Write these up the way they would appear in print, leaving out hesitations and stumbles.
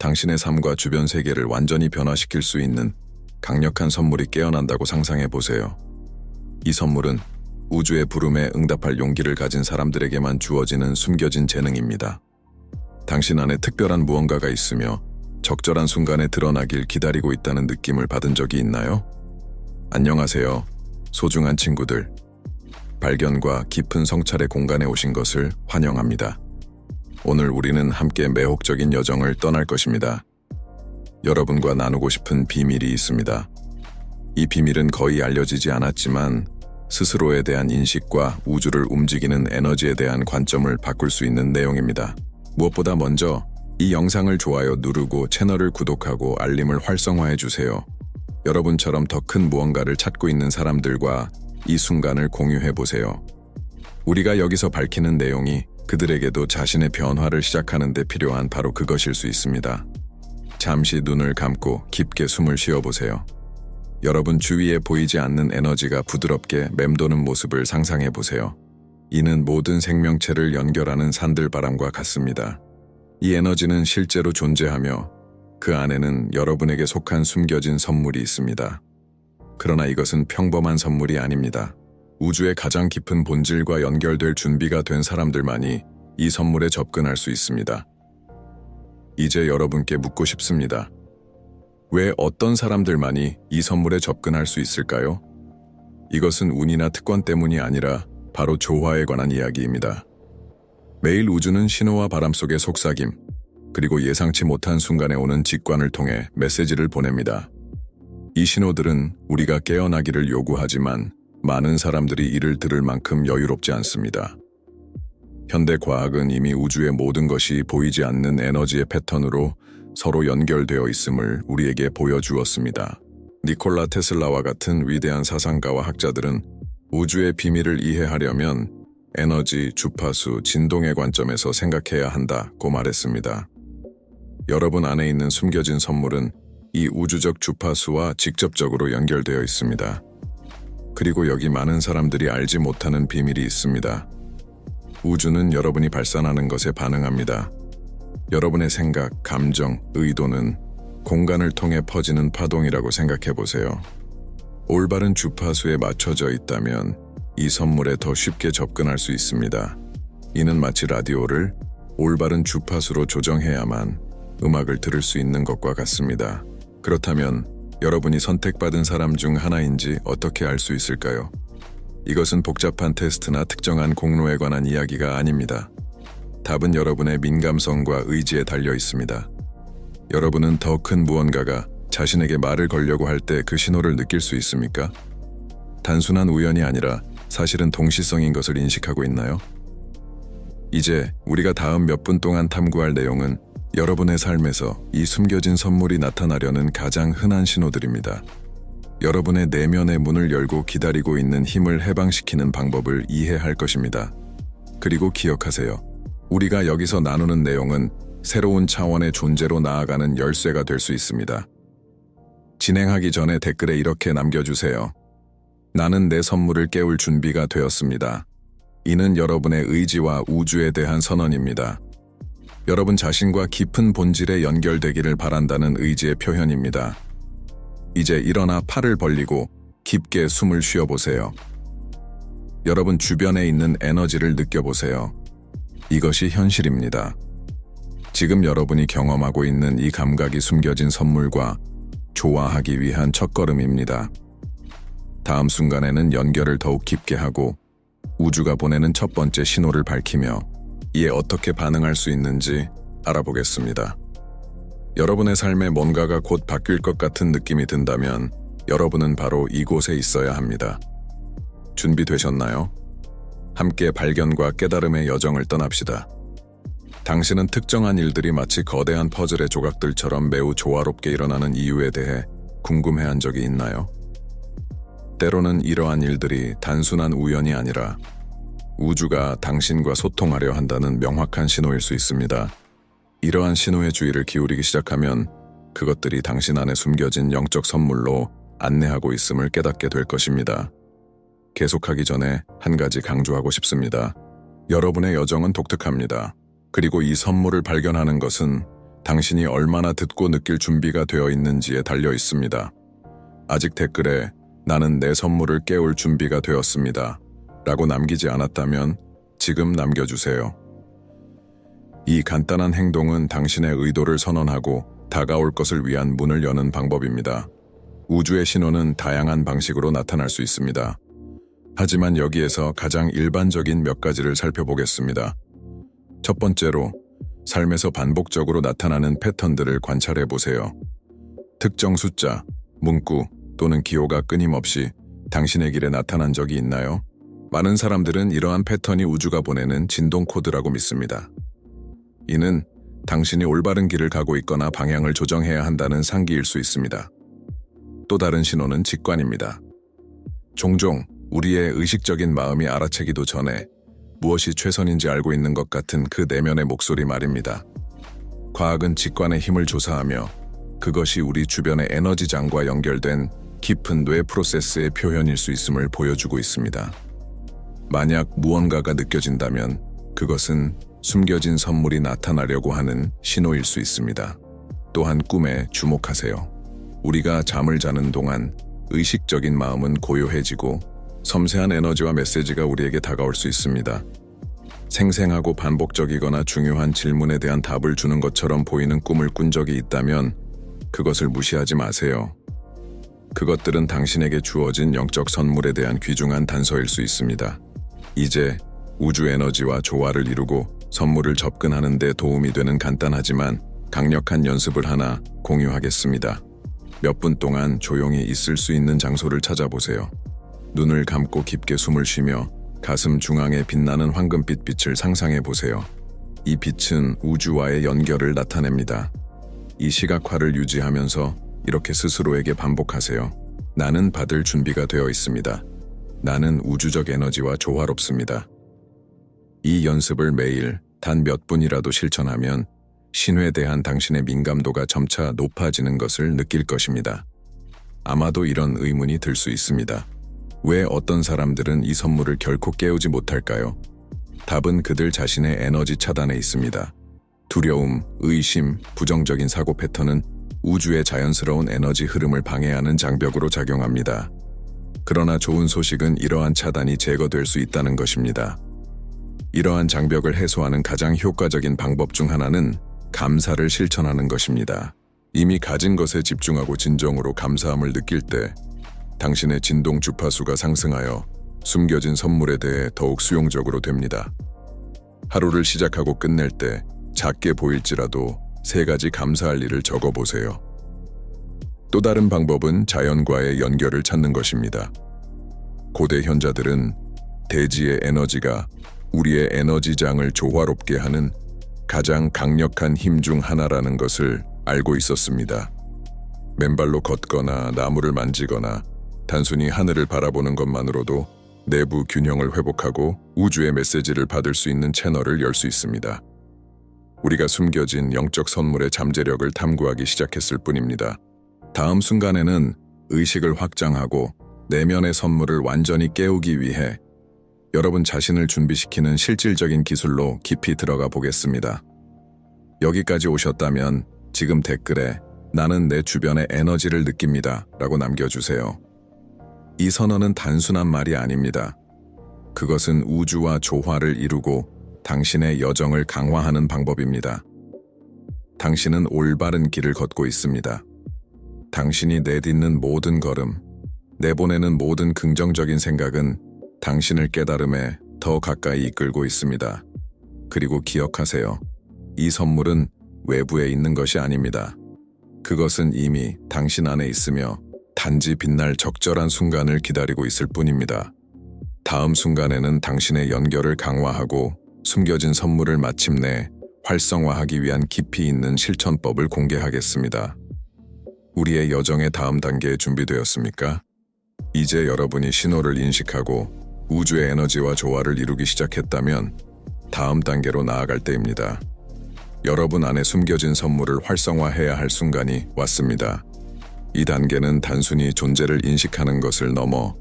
당신의 삶과 주변 세계를 완전히 변화시킬 수 있는 강력한 선물이 깨어난다고 상상해 보세요. 이 선물은 우주의 부름에 응답할 용기를 가진 사람들에게만 주어지는 숨겨진 재능입니다. 당신 안에 특별한 무언가가 있으며 적절한 순간에 드러나길 기다리고 있다는 느낌을 받은 적이 있나요? 안녕하세요, 소중한 친구들. 발견과 깊은 성찰의 공간에 오신 것을 환영합니다. 오늘 우리는 함께 매혹적인 여정을 떠날 것입니다. 여러분과 나누고 싶은 비밀이 있습니다. 이 비밀은 거의 알려지지 않았지만 스스로에 대한 인식과 우주를 움직이는 에너지에 대한 관점을 바꿀 수 있는 내용입니다. 무엇보다 먼저 이 영상을 좋아요 누르고 채널을 구독하고 알림을 활성화해 주세요. 여러분처럼 더 큰 무언가를 찾고 있는 사람들과 이 순간을 공유해 보세요. 우리가 여기서 밝히는 내용이 그들에게도 자신의 변화를 시작하는 데 필요한 바로 그것일 수 있습니다. 잠시 눈을 감고 깊게 숨을 쉬어 보세요. 여러분 주위에 보이지 않는 에너지가 부드럽게 맴도는 모습을 상상해 보세요. 이는 모든 생명체를 연결하는 산들바람과 같습니다. 이 에너지는 실제로 존재하며 그 안에는 여러분에게 속한 숨겨진 선물이 있습니다. 그러나 이것은 평범한 선물이 아닙니다. 우주의 가장 깊은 본질과 연결될 준비가 된 사람들만이 이 선물에 접근할 수 있습니다. 이제 여러분께 묻고 싶습니다. 왜 어떤 사람들만이 이 선물에 접근할 수 있을까요? 이것은 운이나 특권 때문이 아니라 바로 조화에 관한 이야기입니다. 매일 우주는 신호와 바람 속의 속삭임, 그리고 예상치 못한 순간에 오는 직관을 통해 메시지를 보냅니다. 이 신호들은 우리가 깨어나기를 요구하지만 많은 사람들이 이를 들을 만큼 여유롭지 않습니다. 현대 과학은 이미 우주의 모든 것이 보이지 않는 에너지의 패턴으로 서로 연결되어 있음을 우리에게 보여주었습니다. 니콜라 테슬라와 같은 위대한 사상가와 학자들은 우주의 비밀을 이해하려면 에너지, 주파수, 진동의 관점에서 생각해야 한다고 말했습니다. 여러분 안에 있는 숨겨진 선물은 이 우주적 주파수와 직접적으로 연결되어 있습니다. 그리고 여기 많은 사람들이 알지 못하는 비밀이 있습니다. 우주는 여러분이 발산하는 것에 반응합니다. 여러분의 생각, 감정, 의도는 공간을 통해 퍼지는 파동이라고 생각해 보세요. 올바른 주파수에 맞춰져 있다면 이 선물에 더 쉽게 접근할 수 있습니다. 이는 마치 라디오를 올바른 주파수로 조정해야만 음악을 들을 수 있는 것과 같습니다. 그렇다면 여러분이 선택받은 사람 중 하나인지 어떻게 알 수 있을까요? 이것은 복잡한 테스트나 특정한 공로에 관한 이야기가 아닙니다. 답은 여러분의 민감성과 의지에 달려 있습니다. 여러분은 더 큰 무언가가 자신에게 말을 걸려고 할 때 그 신호를 느낄 수 있습니까? 단순한 우연이 아니라 사실은 동시성인 것을 인식하고 있나요? 이제 우리가 다음 몇 분 동안 탐구할 내용은 여러분의 삶에서 이 숨겨진 선물이 나타나려는 가장 흔한 신호들입니다. 여러분의 내면의 문을 열고 기다리고 있는 힘을 해방시키는 방법을 이해할 것입니다. 그리고 기억하세요. 우리가 여기서 나누는 내용은 새로운 차원의 존재로 나아가는 열쇠가 될 수 있습니다. 진행하기 전에 댓글에 이렇게 남겨주세요. 나는 내 선물을 깨울 준비가 되었습니다. 이는 여러분의 의지와 우주에 대한 선언입니다. 여러분 자신과 깊은 본질에 연결되기를 바란다는 의지의 표현입니다. 이제 일어나 팔을 벌리고 깊게 숨을 쉬어보세요. 여러분 주변에 있는 에너지를 느껴보세요. 이것이 현실입니다. 지금 여러분이 경험하고 있는 이 감각이 숨겨진 선물과 조화하기 위한 첫걸음입니다. 다음 순간에는 연결을 더욱 깊게 하고 우주가 보내는 첫 번째 신호를 밝히며 이에 어떻게 반응할 수 있는지 알아보겠습니다. 여러분의 삶에 뭔가가 곧 바뀔 것 같은 느낌이 든다면 여러분은 바로 이곳에 있어야 합니다. 준비되셨나요? 함께 발견과 깨달음의 여정을 떠납시다. 당신은 특정한 일들이 마치 거대한 퍼즐의 조각들처럼 매우 조화롭게 일어나는 이유에 대해 궁금해한 적이 있나요? 때로는 이러한 일들이 단순한 우연이 아니라 우주가 당신과 소통하려 한다는 명확한 신호일 수 있습니다. 이러한 신호에 주의를 기울이기 시작하면 그것들이 당신 안에 숨겨진 영적 선물로 안내하고 있음을 깨닫게 될 것입니다. 계속하기 전에 한 가지 강조하고 싶습니다. 여러분의 여정은 독특합니다. 그리고 이 선물을 발견하는 것은 당신이 얼마나 듣고 느낄 준비가 되어 있는지에 달려 있습니다. 아직 댓글에 나는 내 선물을 깨울 준비가 되었습니다 라고 남기지 않았다면 지금 남겨주세요. 이 간단한 행동은 당신의 의도를 선언하고 다가올 것을 위한 문을 여는 방법입니다. 우주의 신호는 다양한 방식으로 나타날 수 있습니다. 하지만 여기에서 가장 일반적인 몇 가지를 살펴보겠습니다. 첫 번째로, 삶에서 반복적으로 나타나는 패턴들을 관찰해 보세요. 특정 숫자, 문구 또는 기호가 끊임없이 당신의 길에 나타난 적이 있나요? 많은 사람들은 이러한 패턴이 우주가 보내는 진동 코드라고 믿습니다. 이는 당신이 올바른 길을 가고 있거나 방향을 조정해야 한다는 상기일 수 있습니다. 또 다른 신호는 직관입니다. 종종 우리의 의식적인 마음이 알아채기도 전에 무엇이 최선인지 알고 있는 것 같은 그 내면의 목소리 말입니다. 과학은 직관의 힘을 조사하며 그것이 우리 주변의 에너지장과 연결된 깊은 뇌 프로세스의 표현일 수 있음을 보여주고 있습니다. 만약 무언가가 느껴진다면 그것은 숨겨진 선물이 나타나려고 하는 신호일 수 있습니다. 또한 꿈에 주목하세요. 우리가 잠을 자는 동안 의식적인 마음은 고요해지고 섬세한 에너지와 메시지가 우리에게 다가올 수 있습니다. 생생하고 반복적이거나 중요한 질문에 대한 답을 주는 것처럼 보이는 꿈을 꾼 적이 있다면 그것을 무시하지 마세요. 그것들은 당신에게 주어진 영적 선물에 대한 귀중한 단서일 수 있습니다. 이제 우주 에너지와 조화를 이루고 선물을 접근하는 데 도움이 되는 간단하지만 강력한 연습을 하나 공유하겠습니다. 몇 분 동안 조용히 있을 수 있는 장소를 찾아보세요. 눈을 감고 깊게 숨을 쉬며 가슴 중앙에 빛나는 황금빛 빛을 상상해 보세요. 이 빛은 우주와의 연결을 나타냅니다. 이 시각화를 유지하면서 이렇게 스스로에게 반복하세요. 나는 받을 준비가 되어 있습니다. 나는 우주적 에너지와 조화롭습니다. 이 연습을 매일 단 몇 분이라도 실천하면 신호에 대한 당신의 민감도가 점차 높아지는 것을 느낄 것입니다. 아마도 이런 의문이 들 수 있습니다. 왜 어떤 사람들은 이 선물을 결코 깨우지 못할까요? 답은 그들 자신의 에너지 차단에 있습니다. 두려움, 의심, 부정적인 사고 패턴은 우주의 자연스러운 에너지 흐름을 방해하는 장벽으로 작용합니다. 그러나 좋은 소식은 이러한 차단이 제거될 수 있다는 것입니다. 이러한 장벽을 해소하는 가장 효과적인 방법 중 하나는 감사를 실천하는 것입니다. 이미 가진 것에 집중하고 진정으로 감사함을 느낄 때 당신의 진동 주파수가 상승하여 숨겨진 선물에 대해 더욱 수용적으로 됩니다. 하루를 시작하고 끝낼 때 작게 보일지라도 3가지 감사할 일을 적어보세요. 또 다른 방법은 자연과의 연결을 찾는 것입니다. 고대 현자들은 대지의 에너지가 우리의 에너지장을 조화롭게 하는 가장 강력한 힘 중 하나라는 것을 알고 있었습니다. 맨발로 걷거나 나무를 만지거나 단순히 하늘을 바라보는 것만으로도 내부 균형을 회복하고 우주의 메시지를 받을 수 있는 채널을 열 수 있습니다. 우리가 숨겨진 영적 선물의 잠재력을 탐구하기 시작했을 뿐입니다. 다음 순간에는 의식을 확장하고 내면의 선물을 완전히 깨우기 위해 여러분 자신을 준비시키는 실질적인 기술로 깊이 들어가 보겠습니다. 여기까지 오셨다면 지금 댓글에 나는 내 주변의 에너지를 느낍니다 라고 남겨주세요. 이 선언은 단순한 말이 아닙니다. 그것은 우주와 조화를 이루고 당신의 여정을 강화하는 방법입니다. 당신은 올바른 길을 걷고 있습니다. 당신이 내딛는 모든 걸음, 내보내는 모든 긍정적인 생각은 당신을 깨달음에 더 가까이 이끌고 있습니다. 그리고 기억하세요. 이 선물은 외부에 있는 것이 아닙니다. 그것은 이미 당신 안에 있으며 단지 빛날 적절한 순간을 기다리고 있을 뿐입니다. 다음 순간에는 당신의 연결을 강화하고 숨겨진 선물을 마침내 활성화하기 위한 깊이 있는 실천법을 공개하겠습니다. 우리의 여정의 다음 단계에 준비되었습니까? 이제 여러분이 신호를 인식하고 우주의 에너지와 조화를 이루기 시작했다면 다음 단계로 나아갈 때입니다. 여러분 안에 숨겨진 선물을 활성화해야 할 순간이 왔습니다. 이 단계는 단순히 존재를 인식하는 것을 넘어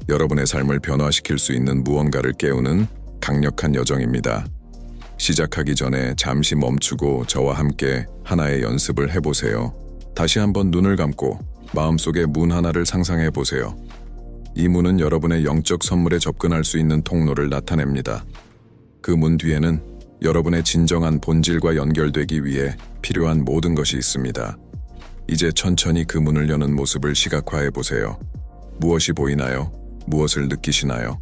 여러분의 삶을 변화시킬 수 있는 무언가를 깨우는 강력한 여정입니다. 시작하기 전에 잠시 멈추고 저와 함께 하나의 연습을 해보세요. 다시 한번 눈을 감고 마음속에 문 하나를 상상해 보세요. 이 문은 여러분의 영적 선물에 접근할 수 있는 통로를 나타냅니다. 그 문 뒤에는 여러분의 진정한 본질과 연결되기 위해 필요한 모든 것이 있습니다. 이제 천천히 그 문을 여는 모습을 시각화해 보세요. 무엇이 보이나요? 무엇을 느끼시나요?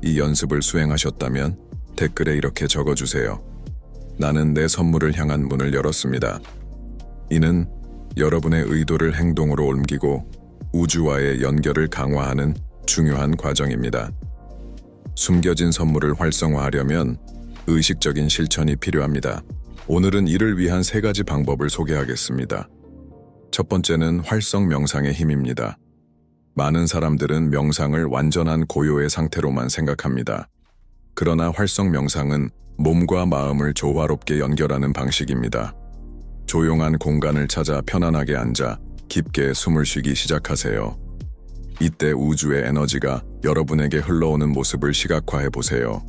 이 연습을 수행하셨다면 댓글에 이렇게 적어주세요. 나는 내 선물을 향한 문을 열었습니다. 이는 여러분의 의도를 행동으로 옮기고 우주와의 연결을 강화하는 중요한 과정입니다. 숨겨진 선물을 활성화하려면 의식적인 실천이 필요합니다. 오늘은 이를 위한 3가지 방법을 소개하겠습니다. 첫 번째는 활성 명상의 힘입니다. 많은 사람들은 명상을 완전한 고요의 상태로만 생각합니다. 그러나 활성 명상은 몸과 마음을 조화롭게 연결하는 방식입니다. 조용한 공간을 찾아 편안하게 앉아 깊게 숨을 쉬기 시작하세요. 이때 우주의 에너지가 여러분에게 흘러오는 모습을 시각화해 보세요.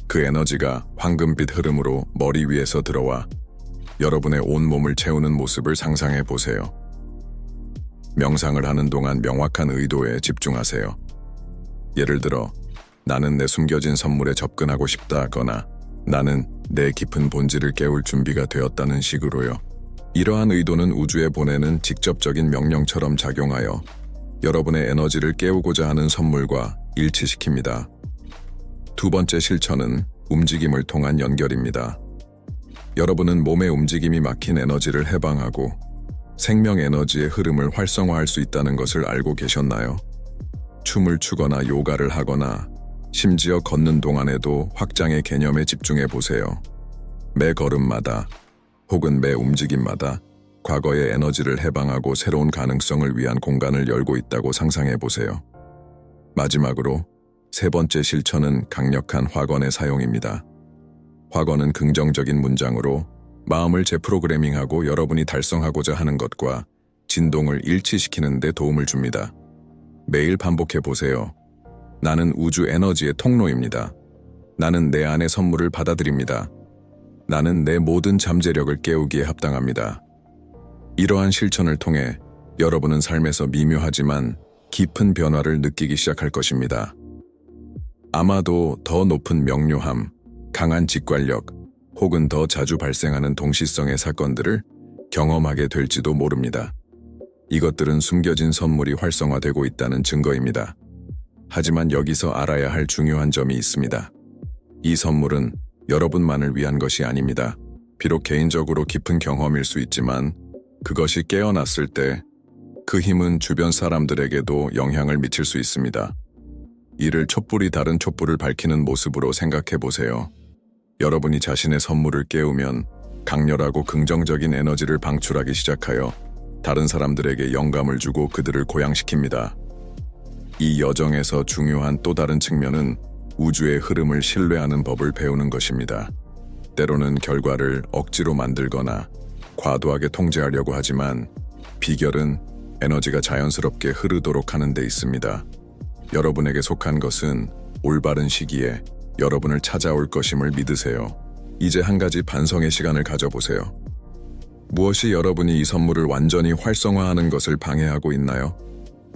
그 에너지가 황금빛 흐름으로 머리 위에서 들어와 여러분의 온몸을 채우는 모습을 상상해 보세요. 명상을 하는 동안 명확한 의도에 집중하세요. 예를 들어, 나는 내 숨겨진 선물에 접근하고 싶다거나 나는 내 깊은 본질을 깨울 준비가 되었다는 식으로요. 이러한 의도는 우주에 보내는 직접적인 명령처럼 작용하여 여러분의 에너지를 깨우고자 하는 선물과 일치시킵니다. 두 번째 실천은 움직임을 통한 연결입니다. 여러분은 몸의 움직임이 막힌 에너지를 해방하고 생명 에너지의 흐름을 활성화할 수 있다는 것을 알고 계셨나요? 춤을 추거나 요가를 하거나 심지어 걷는 동안에도 확장의 개념에 집중해 보세요. 매 걸음마다 혹은 매 움직임마다 과거의 에너지를 해방하고 새로운 가능성을 위한 공간을 열고 있다고 상상해 보세요. 마지막으로 3번째 실천은 강력한 확언의 사용입니다. 확언은 긍정적인 문장으로 마음을 재프로그래밍하고 여러분이 달성하고자 하는 것과 진동을 일치시키는 데 도움을 줍니다. 매일 반복해 보세요. 나는 우주 에너지의 통로입니다. 나는 내 안의 선물을 받아들입니다. 나는 내 모든 잠재력을 깨우기에 합당합니다. 이러한 실천을 통해 여러분은 삶에서 미묘하지만 깊은 변화를 느끼기 시작할 것입니다. 아마도 더 높은 명료함, 강한 직관력, 혹은 더 자주 발생하는 동시성의 사건들을 경험하게 될지도 모릅니다. 이것들은 숨겨진 선물이 활성화되고 있다는 증거입니다. 하지만 여기서 알아야 할 중요한 점이 있습니다. 이 선물은 여러분만을 위한 것이 아닙니다. 비록 개인적으로 깊은 경험일 수 있지만 그것이 깨어났을 때 그 힘은 주변 사람들에게도 영향을 미칠 수 있습니다. 이를 촛불이 다른 촛불을 밝히는 모습으로 생각해 보세요. 여러분이 자신의 선물을 깨우면 강렬하고 긍정적인 에너지를 방출하기 시작하여 다른 사람들에게 영감을 주고 그들을 고양시킵니다. 이 여정에서 중요한 또 다른 측면은 우주의 흐름을 신뢰하는 법을 배우는 것입니다. 때로는 결과를 억지로 만들거나 과도하게 통제하려고 하지만 비결은 에너지가 자연스럽게 흐르도록 하는 데 있습니다. 여러분에게 속한 것은 올바른 시기에 여러분을 찾아올 것임을 믿으세요. 이제 한 가지 반성의 시간을 가져보세요. 무엇이 여러분이 이 선물을 완전히 활성화하는 것을 방해하고 있나요?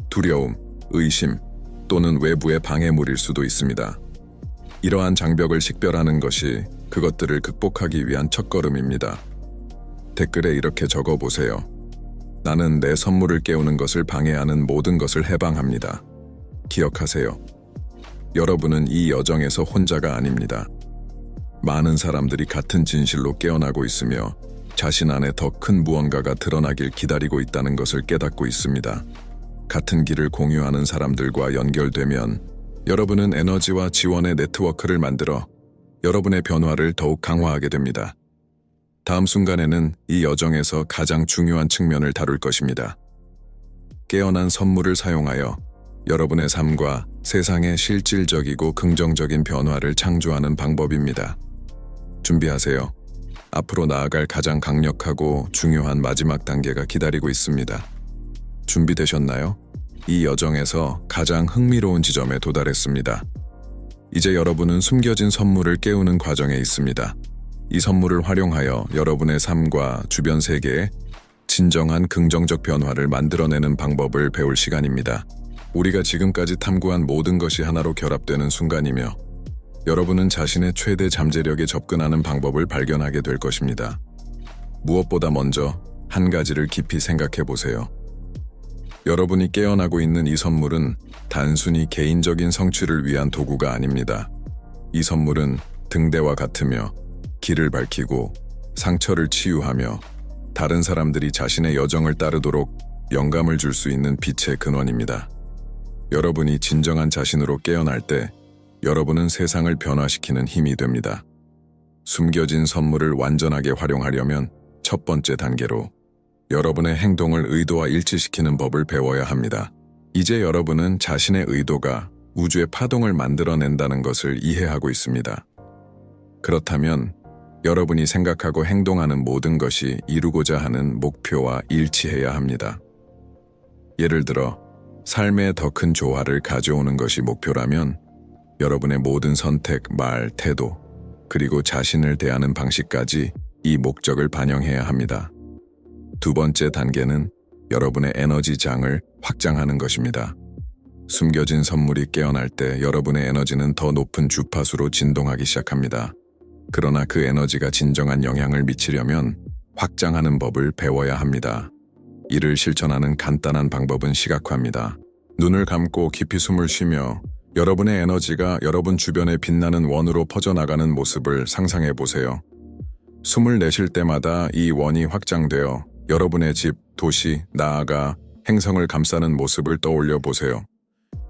두려움, 의심, 또는 외부의 방해물일 수도 있습니다. 이러한 장벽을 식별하는 것이 그것들을 극복하기 위한 첫걸음입니다. 댓글에 이렇게 적어보세요. 나는 내 선물을 깨우는 것을 방해하는 모든 것을 해방합니다. 기억하세요. 여러분은 이 여정에서 혼자가 아닙니다. 많은 사람들이 같은 진실로 깨어나고 있으며 자신 안에 더 큰 무언가가 드러나길 기다리고 있다는 것을 깨닫고 있습니다. 같은 길을 공유하는 사람들과 연결되면 여러분은 에너지와 지원의 네트워크를 만들어 여러분의 변화를 더욱 강화하게 됩니다. 다음 순간에는 이 여정에서 가장 중요한 측면을 다룰 것입니다. 깨어난 선물을 사용하여 여러분의 삶과 세상에 실질적이고 긍정적인 변화를 창조하는 방법입니다. 준비하세요. 앞으로 나아갈 가장 강력하고 중요한 마지막 단계가 기다리고 있습니다. 준비되셨나요? 이 여정에서 가장 흥미로운 지점에 도달했습니다. 이제 여러분은 숨겨진 선물을 깨우는 과정에 있습니다. 이 선물을 활용하여 여러분의 삶과 주변 세계에 진정한 긍정적 변화를 만들어내는 방법을 배울 시간입니다. 우리가 지금까지 탐구한 모든 것이 하나로 결합되는 순간이며 여러분은 자신의 최대 잠재력에 접근하는 방법을 발견하게 될 것입니다. 무엇보다 먼저 한 가지를 깊이 생각해 보세요. 여러분이 깨어나고 있는 이 선물은 단순히 개인적인 성취를 위한 도구가 아닙니다. 이 선물은 등대와 같으며 길을 밝히고 상처를 치유하며 다른 사람들이 자신의 여정을 따르도록 영감을 줄 수 있는 빛의 근원입니다. 여러분이 진정한 자신으로 깨어날 때 여러분은 세상을 변화시키는 힘이 됩니다. 숨겨진 선물을 완전하게 활용하려면 첫 번째 단계로 여러분의 행동을 의도와 일치시키는 법을 배워야 합니다. 이제 여러분은 자신의 의도가 우주의 파동을 만들어낸다는 것을 이해하고 있습니다. 그렇다면 여러분이 생각하고 행동하는 모든 것이 이루고자 하는 목표와 일치해야 합니다. 예를 들어 삶에 더 큰 조화를 가져오는 것이 목표라면 여러분의 모든 선택, 말, 태도, 그리고 자신을 대하는 방식까지 이 목적을 반영해야 합니다. 두 번째 단계는 여러분의 에너지장을 확장하는 것입니다. 숨겨진 선물이 깨어날 때 여러분의 에너지는 더 높은 주파수로 진동하기 시작합니다. 그러나 그 에너지가 진정한 영향을 미치려면 확장하는 법을 배워야 합니다. 이를 실천하는 간단한 방법은 시각화입니다. 눈을 감고 깊이 숨을 쉬며 여러분의 에너지가 여러분 주변에 빛나는 원으로 퍼져나가는 모습을 상상해 보세요. 숨을 내쉴 때마다 이 원이 확장되어 여러분의 집, 도시, 나아가 행성을 감싸는 모습을 떠올려 보세요.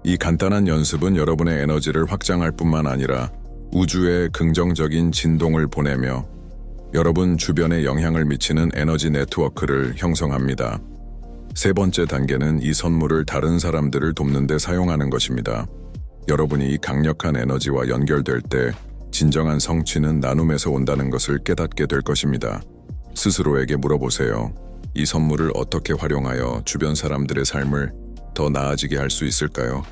이 간단한 연습은 여러분의 에너지를 확장할 뿐만 아니라 우주에 긍정적인 진동을 보내며 여러분 주변에 영향을 미치는 에너지 네트워크를 형성합니다. 세 번째 단계는 이 선물을 다른 사람들을 돕는 데 사용하는 것입니다. 여러분이 이 강력한 에너지와 연결될 때 진정한 성취는 나눔에서 온다는 것을 깨닫게 될 것입니다. 스스로에게 물어보세요. 이 선물을 어떻게 활용하여 주변 사람들의 삶을 더 나아지게 할 수 있을까요?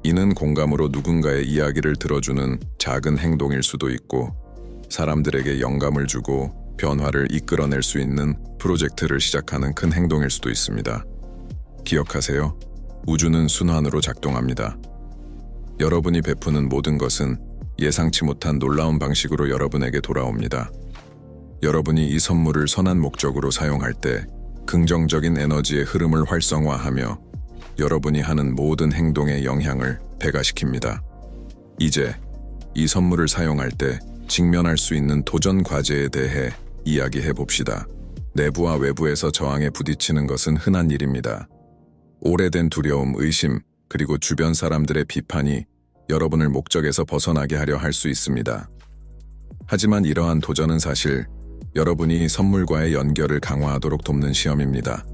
이는 공감으로 누군가의 이야기를 들어주는 작은 행동일 수도 있고 사람들에게 영감을 주고 변화를 이끌어낼 수 있는 프로젝트를 시작하는 큰 행동일 수도 있습니다. 기억하세요. 우주는 순환으로 작동합니다. 여러분이 베푸는 모든 것은 예상치 못한 놀라운 방식으로 여러분에게 돌아옵니다. 여러분이 이 선물을 선한 목적으로 사용할 때 긍정적인 에너지의 흐름을 활성화하며 여러분이 하는 모든 행동의 영향을 배가시킵니다. 이제 이 선물을 사용할 때 직면할 수 있는 도전 과제에 대해 이야기해 봅시다. 내부와 외부에서 저항에 부딪히는 것은 흔한 일입니다. 오래된 두려움, 의심, 그리고 주변 사람들의 비판이 여러분을 목적에서 벗어나게 하려 할 수 있습니다. 하지만 이러한 도전은 사실 여러분이 선물과의 연결을 강화하도록 돕는 시험입니다.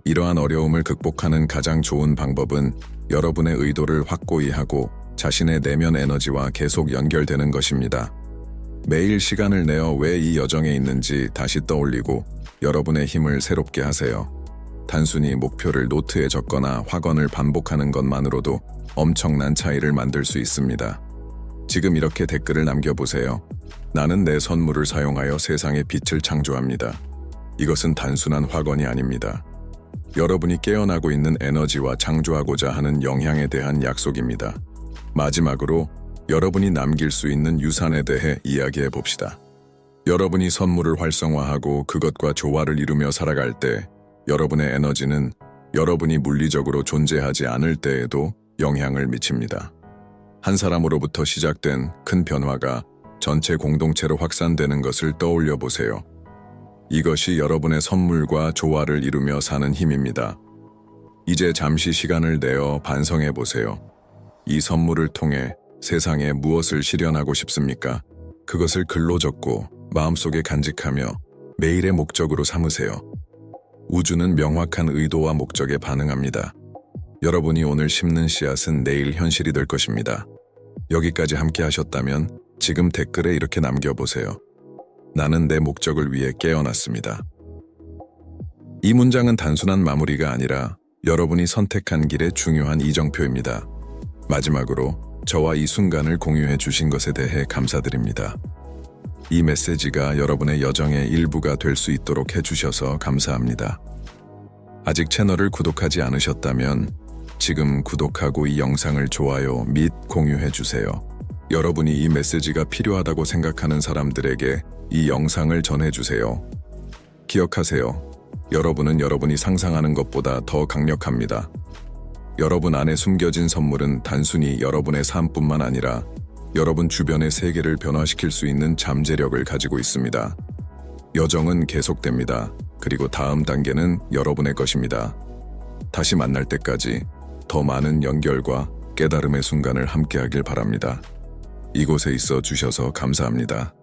이러한 어려움을 극복하는 가장 좋은 방법은 여러분의 의도를 확고히 하고 자신의 내면 에너지와 계속 연결되는 것입니다. 매일 시간을 내어 왜 이 여정에 있는지 다시 떠올리고 여러분의 힘을 새롭게 하세요. 단순히 목표를 노트에 적거나 확언을 반복하는 것만으로도 엄청난 차이를 만들 수 있습니다. 지금 이렇게 댓글을 남겨보세요. 나는 내 선물을 사용하여 세상에 빛을 창조합니다. 이것은 단순한 확언이 아닙니다. 여러분이 깨어나고 있는 에너지와 창조하고자 하는 영향에 대한 약속입니다. 마지막으로 여러분이 남길 수 있는 유산에 대해 이야기해 봅시다. 여러분이 선물을 활성화하고 그것과 조화를 이루며 살아갈 때 여러분의 에너지는 여러분이 물리적으로 존재하지 않을 때에도 영향을 미칩니다. 한 사람으로부터 시작된 큰 변화가 전체 공동체로 확산되는 것을 떠올려 보세요. 이것이 여러분의 선물과 조화를 이루며 사는 힘입니다. 이제 잠시 시간을 내어 반성해 보세요. 이 선물을 통해 세상에 무엇을 실현하고 싶습니까? 그것을 글로 적고 마음속에 간직하며 매일의 목적으로 삼으세요. 우주는 명확한 의도와 목적에 반응합니다. 여러분이 오늘 심는 씨앗은 내일 현실이 될 것입니다. 여기까지 함께 하셨다면 지금 댓글에 이렇게 남겨보세요. 나는 내 목적을 위해 깨어났습니다. 이 문장은 단순한 마무리가 아니라 여러분이 선택한 길의 중요한 이정표입니다. 마지막으로 저와 이 순간을 공유해 주신 것에 대해 감사드립니다. 이 메시지가 여러분의 여정의 일부가 될 수 있도록 해주셔서 감사합니다. 아직 채널을 구독하지 않으셨다면 지금 구독하고 이 영상을 좋아요 및 공유해 주세요. 여러분이 이 메시지가 필요하다고 생각하는 사람들에게 이 영상을 전해주세요. 기억하세요. 여러분은 여러분이 상상하는 것보다 더 강력합니다. 여러분 안에 숨겨진 선물은 단순히 여러분의 삶뿐만 아니라 여러분 주변의 세계를 변화시킬 수 있는 잠재력을 가지고 있습니다. 여정은 계속됩니다. 그리고 다음 단계는 여러분의 것입니다. 다시 만날 때까지 더 많은 연결과 깨달음의 순간을 함께하길 바랍니다. 이곳에 있어 주셔서 감사합니다.